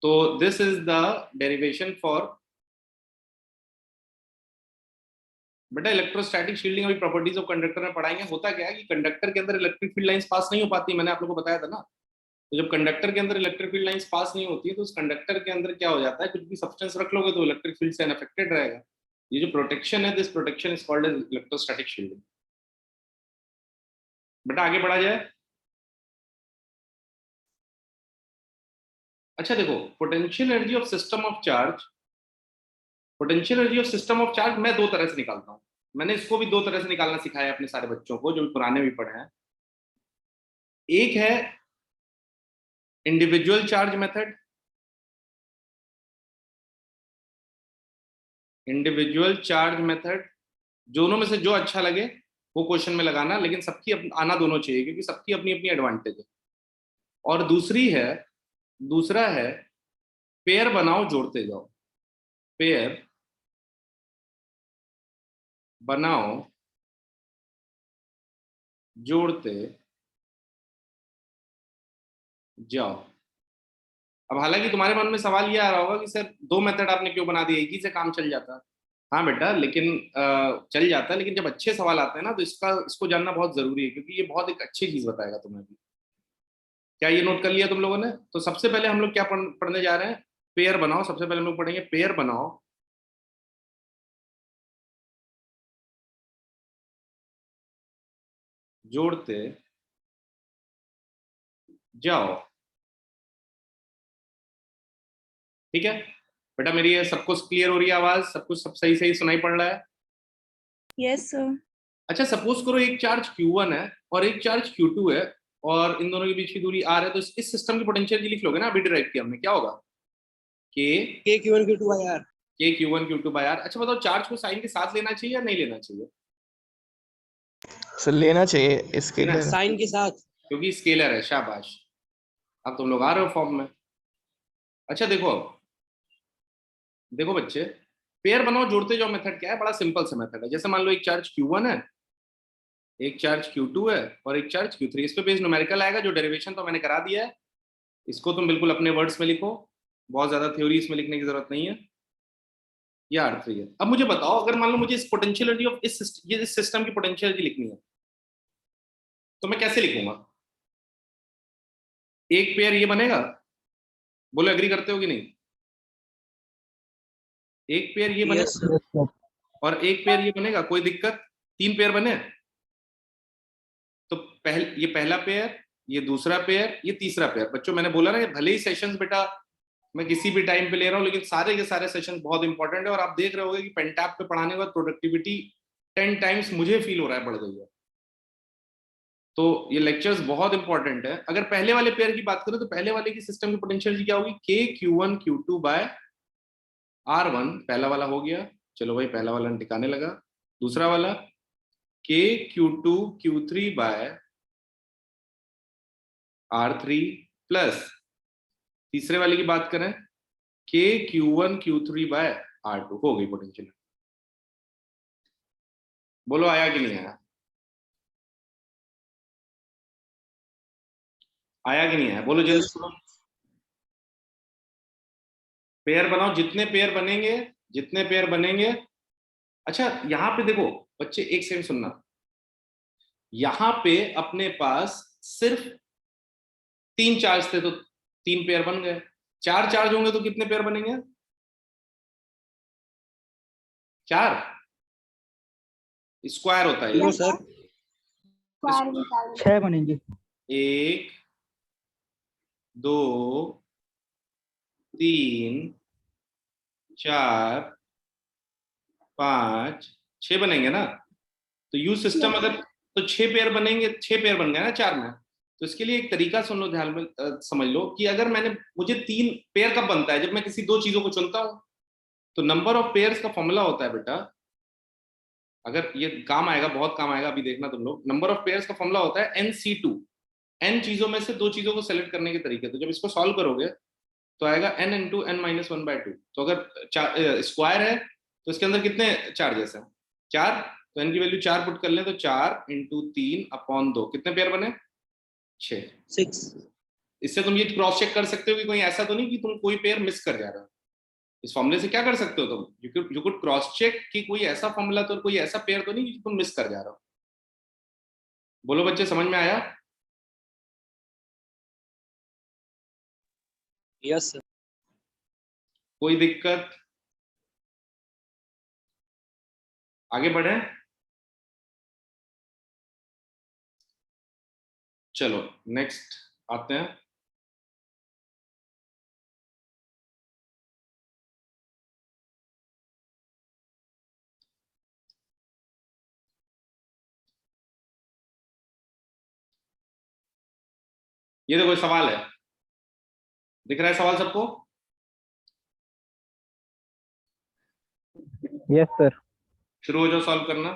तो this is the derivation for बेटा electrostatic shielding. अभी प्रॉपर्टीज ऑफ कंडक्टर में पढ़ाएंगे। होता क्या है कि कंडक्टर के अंदर इलेक्ट्रिक फील्ड लाइंस पास नहीं हो पाती, मैंने आप लोगों को बताया था ना। तो जब कंडक्टर के अंदर इलेक्ट्रिक फील्ड लाइंस पास नहीं होती है तो उस कंडक्टर के अंदर क्या हो जाता है, कुछ भी सब्सटेंस रख लोगे तो इलेक्ट्रिक फील्ड से अनअफेक्टेड रहेगा। ये जो प्रोटेक्शन है, this protection is called as electrostatic shielding. बेटा आगे बढ़ा जाए। अच्छा देखो, potential energy of system of charge, potential energy of system of charge मैं दो तरह से निकालता हूं। मैंने इसको भी दो तरह से निकालना सिखाया अपने सारे बच्चों को जो पुराने भी पढ़े हैं। एक है individual charge method, individual charge method, दोनों में से जो अच्छा लगे वो क्वेश्चन में लगाना, लेकिन सबकी आना दोनों चाहिए क्योंकि सबकी अपनी अपनी एडवांटेज है। और दूसरा है पेयर बनाओ जोड़ते जाओ, पेयर बनाओ जोड़ते जाओ। अब हालांकि तुम्हारे मन में सवाल ये आ रहा होगा कि सर दो मेथड आपने क्यों बना दिया, एक ही से काम चल जाता। हाँ बेटा, लेकिन चल जाता है, लेकिन जब अच्छे सवाल आते हैं ना तो इसको जानना बहुत जरूरी है क्योंकि ये बहुत एक अच्छी चीज बताएगा तुम्हें भी। क्या ये नोट कर लिया तुम लोगों ने? तो सबसे पहले हम लोग क्या पढ़ने जा रहे हैं, पेयर बनाओ। सबसे पहले हम लोग पढ़ेंगे पेयर बनाओ जोड़ते जाओ। ठीक है बेटा, मेरी ये सब कुछ क्लियर हो रही है? आवाज सब कुछ सब सही सही सुनाई पड़ रहा है? Yes sir. अच्छा सपोज करो एक चार्ज Q1 है और एक चार्ज Q2 है और इन दोनों के बीच की दूरी R है, तो इस सिस्टम की पोटेंशियल लिख लोगे ना, अभी डिराइव किया हमने, क्या होगा? K Q1 Q2 by R। K Q1 Q2 by R। अच्छा बताओ, चार्ज को साइन के साथ लेना चाहिए या नहीं लेना चाहिए? सर लेना चाहिए, स्केलर साइन के साथ, क्योंकि स्केलर है। शाबाश, अब तुम लोग आ रहे हो फॉर्म में। अच्छा देखो देखो बच्चे, पेयर बनाओ जोड़ते जाओ मेथड क्या है? बड़ा सिंपल सा मेथड है। जैसे मान लो एक चार्ज Q1 है, एक चार्ज Q2 है और एक चार्ज Q3। इस पे बेस न्यूमेरिकल आएगा, जो डेरिवेशन तो मैंने करा दिया है। इसको तुम बिल्कुल अपने वर्ड्स में लिखो, बहुत ज्यादा थ्योरी इसमें लिखने की जरूरत नहीं है। ये R3 है। अब मुझे बताओ, अगर मान लो मुझे इस पोटेंशियल एनर्जी ऑफ इस सिस्टम की पोटेंशियल एनर्जी लिखनी है तो मैं कैसे लिखूंगा? एक पेयर ये बनेगा, बोलो एग्री करते हो कि नहीं? एक पेयर ये Yes, बनेगा sir। और एक पेयर ये बनेगा, कोई दिक्कत? तीन पेयर बने तो ये पहला पेयर, ये दूसरा पेयर, ये तीसरा पेयर। बच्चों मैंने बोला ना, ये भले ही सेशंस बेटा मैं किसी भी टाइम पे ले रहा हूँ, लेकिन सारे के सारे सेशन बहुत इंपॉर्टेंट है। और आप देख रहे होगे कि पेंटैप पे पढ़ाने के बाद प्रोडक्टिविटी 10 टाइम्स मुझे फील हो रहा है बढ़ गई है। तो ये लेक्चर्स बहुत इंपॉर्टेंट है। अगर पहले वाले पेयर की बात करें तो पहले वाले की सिस्टम की पोटेंशियल क्या होगी? K Q1 Q2 by R1। पहला वाला हो गया, चलो भाई पहला वाला टिकाने लगा। दूसरा वाला K Q2 Q3 bye R3 plus तीसरे वाले की बात करें K Q1 Q3 bye R2। हो गई पोटेंशियल। बोलो आया कि नहीं आया? आया कि नहीं आया? बोलो जल्दी। पेयर बनाओ, जितने पेयर बनेंगे। अच्छा यहाँ पे देखो बच्चे, एक सेकंड सुनना। यहाँ पे अपने पास सिर्फ तीन चार्ज थे तो तीन पेयर बन गए। चार चार्ज होंगे तो कितने पेयर बनेंगे? चार। स्क्वायर होता है नो सर, 6 बनेंगे। एक, दो, तीन, चार, पांच, छह बनेंगे ना। तो यू सिस्टम अगर, तो छह पेयर बनेंगे, छह पेयर बन गए ना चार में। तो इसके लिए एक तरीका सुन लो, ध्यान में समझ लो कि अगर मुझे तीन पेयर कब बनता है? जब मैं किसी दो चीजों को चुनता हूं। तो नंबर ऑफ पेयर्स का फॉर्मूला होता है बेटा, अगर ये काम आएगा, बहुत काम आएगा, अभी देखना तुम लोग। नंबर ऑफ पेयर्स का फॉर्मूला होता है NC2। n चीजों में से दो चीजों को सेलेक्ट करने के तरीके। तो जब इसको सॉल्व करोगे तो आएगा n इंटू n-1/2। तो अगर स्क्वायर है तो इसके अंदर कितने चार्जेस हैं? चार। तो n की वैल्यू चार पुट कर लें तो 4 इंटू 3/2 कितने पेयर बने? 6। 6। इससे तुम ये क्रॉस चेक कर सकते हो कि कोई ऐसा तो नहीं कि तुम कोई पेयर मिस कर जा रहे हो। इस फॉर्मूले से क्या कर सकते हो तुम, यू कुड क्रॉस चेक कि कोई ऐसा फॉर्मूला तो कोई ऐसा पेयर तो नहीं कि तुम मिस कर जा रहे हो। बोलो बच्चे, समझ में आया? Yes sir. कोई दिक्कत? आगे बढ़े। चलो नेक्स्ट आते हैं। ये देखो सवाल है, दिख रहा है सवाल सबको? Yes sir. शुरू हो जाओ सॉल्व करना।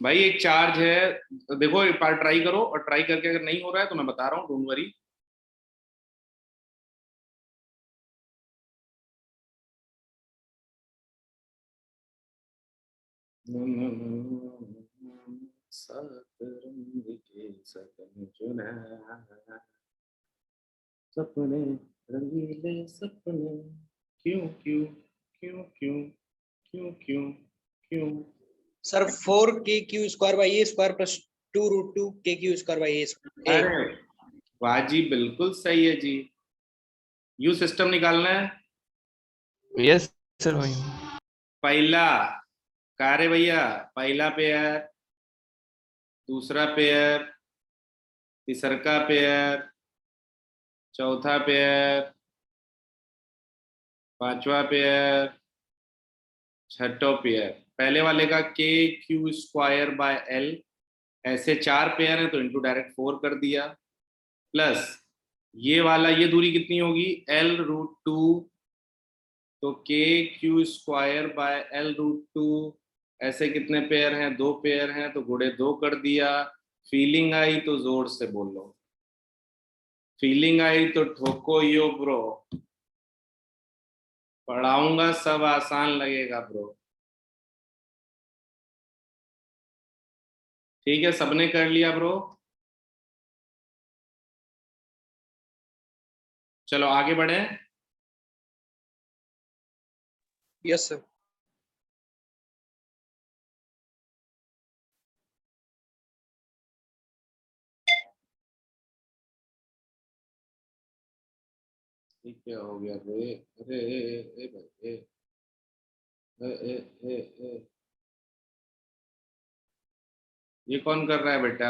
भाई एक चार्ज है, देखो एक बार ट्राई करो, और ट्राई करके अगर नहीं हो रहा है तो मैं बता रहा हूँ, डोंट वरी। सपने रंगीले सपने, क्यों क्यों क्यों क्यों क्यों क्यों क्यों। Sir 4 k q² / a² + 2√2 k q² / a²। अरे वाह जी, बिल्कुल सही है जी। यू सिस्टम निकालना है। यस सर भाई। पहला कार्य भैया, पहला पेयर, दूसरा पेयर, तीसरा पेयर, चौथा पेयर, पांचवा पेयर, छठो पेयर। पहले वाले का k² / l, ऐसे 4 पेयर हैं तो इंटू डायरेक्ट 4 कर दिया, प्लस ये वाला, ये दूरी कितनी होगी l√2, तो k² / l√2, ऐसे कितने पेयर हैं, 2 पेयर हैं तो गुणे 2 कर दिया। फीलिंग आई तो जोर से बोलो, फीलिंग आई तो ठोको यो ब्रो, पढ़ाऊंगा सब आसान लगेगा ब्रो। ठीक है, सबने कर लिया ब्रो। चलो आगे बढ़े। Yes sir. ये क्या हो गया रे? अरे ए भाई ए। ये कौन कर रहा है बेटा?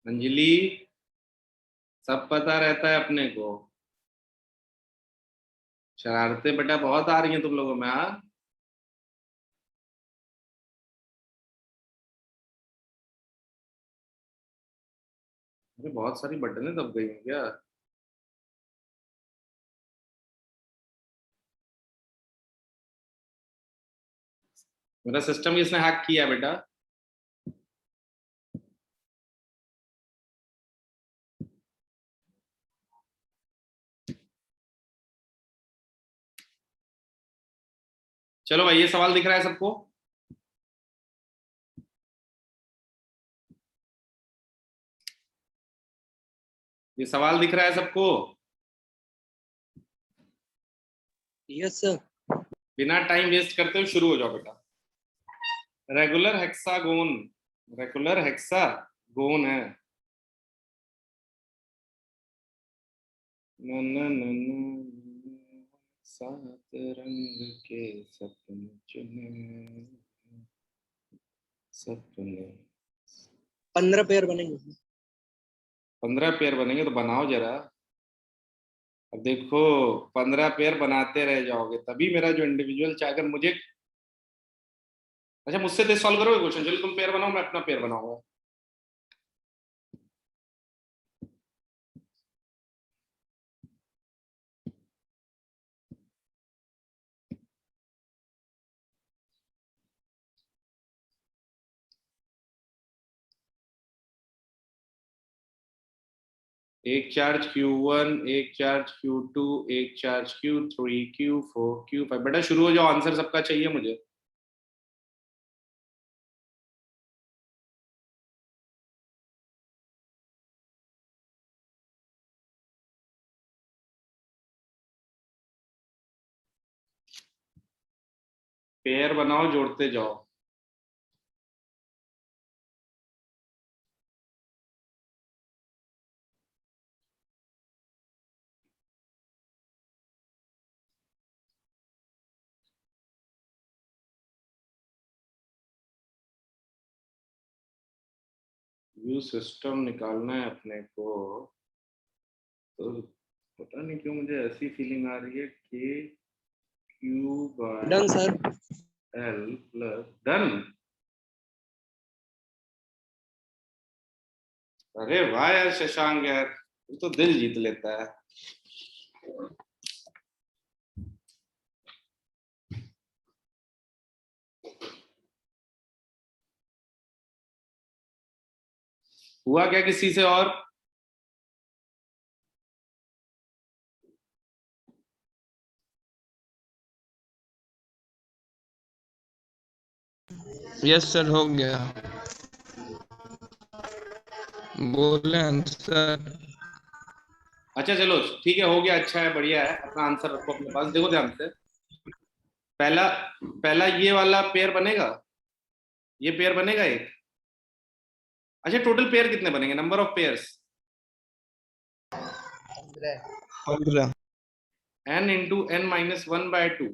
अंजलि, सब पता रहता है अपने को, शरारतें बेटा बहुत आ रही हैं तुम लोगों में। हाँ, अरे बहुत सारी बटनें दब गई हैं क्या? मेरा सिस्टम इसने हैक किया बेटा। चलो भाई, ये सवाल दिख रहा है सबको? ये सवाल दिख रहा है सबको? Yes sir. बिना टाइम वेस्ट करते हुए शुरू हो जाओ बेटा। रेगुलर हेक्सागोन, रेगुलर हेक्सागोन है। न न न न, 7 रंग के सपने चुने, सपने। 15 पेयर बनेंगे। 15 पेयर बनेंगे तो बनाओ जरा। अब देखो, 15 पेयर बनाते रह जाओगे तभी मेरा जो इंडिविजुअल चाहे, अगर मुझे, अच्छा मुझसे सॉल्व करोगे क्वेश्चन? चलो तुम पेयर बनाओ, मैं अपना पेयर बनाऊंगा। एक चार्ज Q1, एक चार्ज Q2, एक चार्ज Q3, Q4, Q5। बेटा शुरू हो जाओ, आंसर सबका चाहिए मुझे। पेयर बनाओ, जोड़ते जाओ। व्यू सिस्टम निकालना है अपने को, तो पता नहीं क्यों मुझे ऐसी फीलिंग आ रही है कि Q done sir. L plus done. अरे वाह यार शशांक यार, तू तो दिल जीत लेता है। हुआ क्या किसी से और? यस सर हो गया, बोले आंसर। अच्छा चलो ठीक है, हो गया, अच्छा है, बढ़िया है। अपना आंसर रखो अपने पास, देखो ध्यान से। पहला पहला ये वाला पेयर बनेगा, ये पेयर बनेगा एक। अच्छा टोटल पेयर कितने बनेंगे, number of pairs? 15। n into n minus 1/2।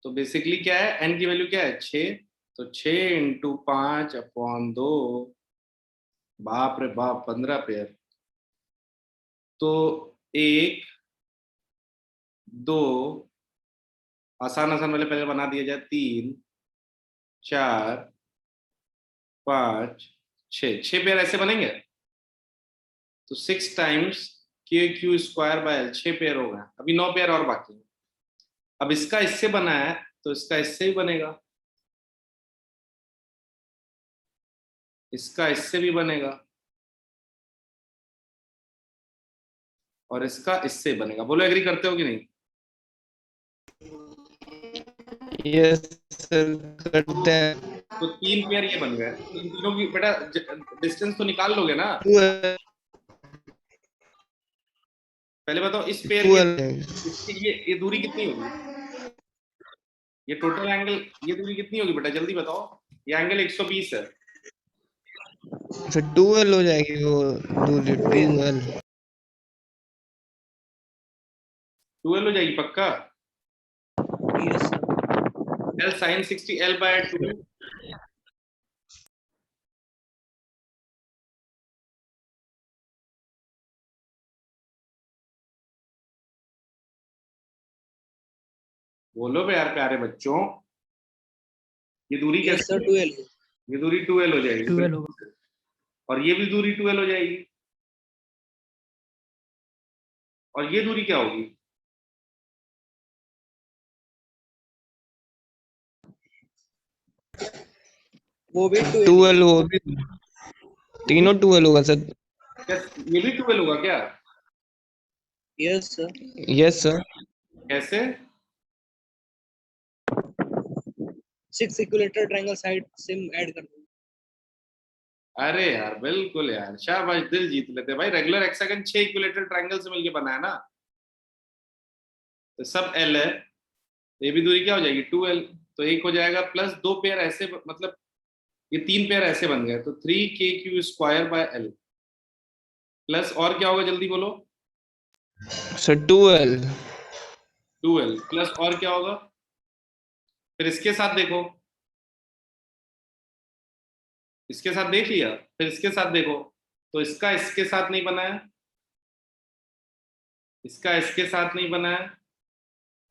तो बेसिकली क्या है, n की वैल्यू क्या है 6, तो 6 इंटू 5/2, बाप रे बाप 15 पेयर। तो एक, दो, आसान आसान वाले पहले बना दिए जाए, 3, 4, 5, 6 पेयर ऐसे बनेंगे। तो 6 टाइम्स KQ² L, 6 पेयर हो गए। अभी 9 पेयर और बाकी हैं। अब इसका इससे बना है, तो इसका इससे ही बनेगा, इसका इससे भी बनेगा, और इसका इससे बनेगा। बोलो एग्री करते हो कि नहीं? यस सर करते हैं। तो 3 पेयर ये बन गए। इन तीनों की बेटा डिस्टेंस तो निकाल लोगे ना? 12 पहले बताओ इस पेयर के 12 इसकी ये दूरी कितनी होगी? ये टोटल एंगल, ये दूरी कितनी होगी बेटा, जल्दी बताओ। ये एंगल 120 है। सर 12 हो जाएगी वो दूरी, 12। 12 हो जाएगी पक्का? Yes sir. L sin 60 L/2। बोलो बे यार प्यारे बच्चों, ये दूरी यस कैसे सर होगी? 12। ये दूरी 2L हो जाएगी, 12 होगा। बिल्कुल। और ये भी दूरी 2L हो जाएगी। और ये दूरी क्या होगी? वो भी 12। 12 वो भी, तीनों 12 होगा सर। क्या ये भी 2L होगा क्या? Yes sir. Yes sir. कैसे? 6 इक्विलेटरल ट्रायंगल साइड से ऐड कर दो। अरे यार बिल्कुल यार, शाबाश, दिल जीत लेते भाई। रेगुलर हेक्सागन 6 इक्विलेटरल ट्रायंगल से मिलके बना है ना, तो सब L है। तो ये भी दूरी क्या हो जाएगी 2L। तो एक हो जाएगा, प्लस 2 पेयर ऐसे, मतलब ये 3 पेयर ऐसे बन गए, तो 3KQ² L। प्लस और क्या होगा जल्दी बोलो? सर 12। 2L प्लस और क्या होगा? फिर इसके साथ देखो, इसके साथ देख लिया, फिर इसके साथ देखो। तो इसका इसके साथ नहीं बना है, इसका इसके साथ नहीं बना है,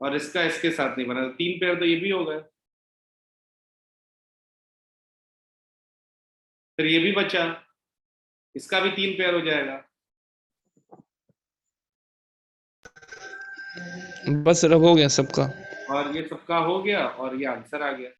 और इसका इसके साथ नहीं बना है। 3 पेयर तो ये भी हो गए। फिर ये भी बचा, इसका भी 3 पेयर हो जाएगा। बस सर हो गया सबका। और ये सबका हो गया, और ये आंसर आ गया।